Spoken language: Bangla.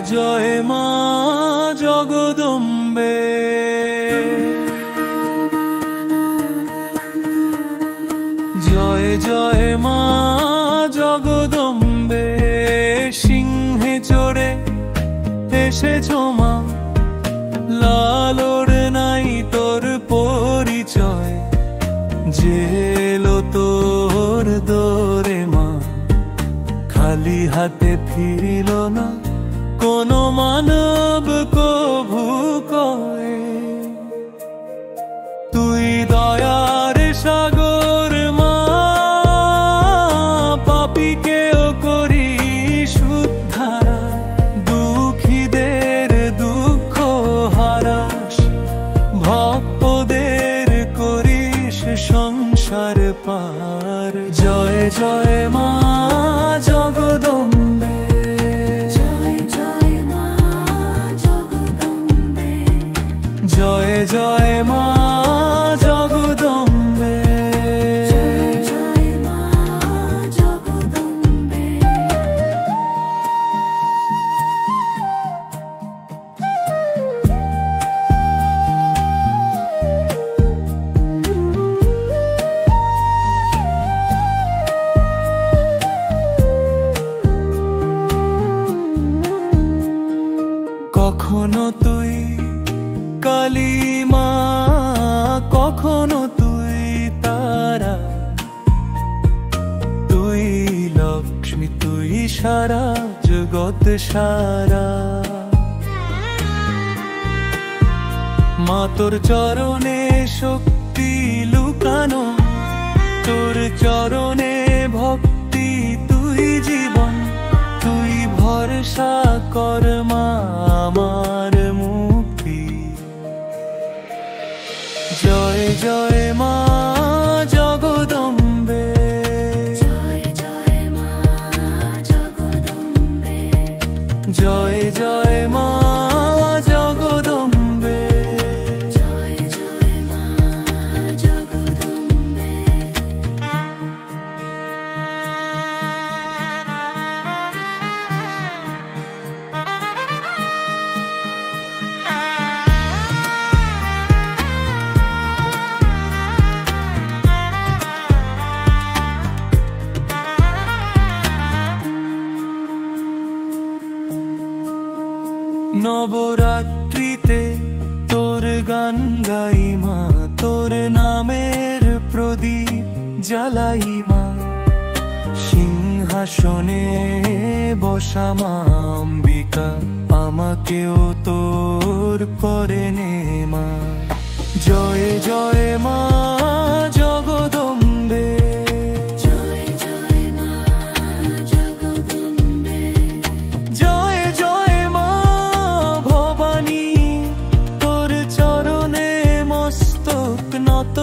জয় মা জগদম্বে। জয় জয় মা জগদম্বে। সিংহে চড়ে এসেছো মা, লালর নাই তোর পরিচয়। জেলো তোর দোরে মা, খালি হাতে ফিরিল না কোনো মানব কভু কয়ে। তুই দয়ার সাগর মা, পাপীকেও করিস উদ্ধার। দুঃখীদের দুঃখ হারাস, ভক্তদের করিস সংসার পার। জয় জয় মা জগদম্বে। জয় জয় মা জগদম্বে। জয় জয় মা জগদম্বে। জয় জয় মা জগদম্বে। কখনো তুই কালী মা, কখনো তুই তারা। তুই লক্ষ্মী, তুই সারা জগৎ সারা। মা তোর চরণে শক্তি লুকানো, তোর চরণে ভক্তি তুই জীবন। তুই ভরসা কর মা আমার মুক্তি। জয় জয় মা জগদম্বে। জয় জয় মা জগদম্বে। জয় জয় মা জগদম্বে। জয় জয় মা জগদম্বে। নবরাত্রিতে তোর গান গাই মা, তোর নামের প্রদীপ জ্বালাই মা। সিংহাসনে বসা মা অম্বিকা, আমাকেও তোর করে নে মা। জয় জয় মা জগদম্বে। জয় জয় মা জগদম্বে। জয় জয় মা ভবানী, তোর চরণে মস্তক নত।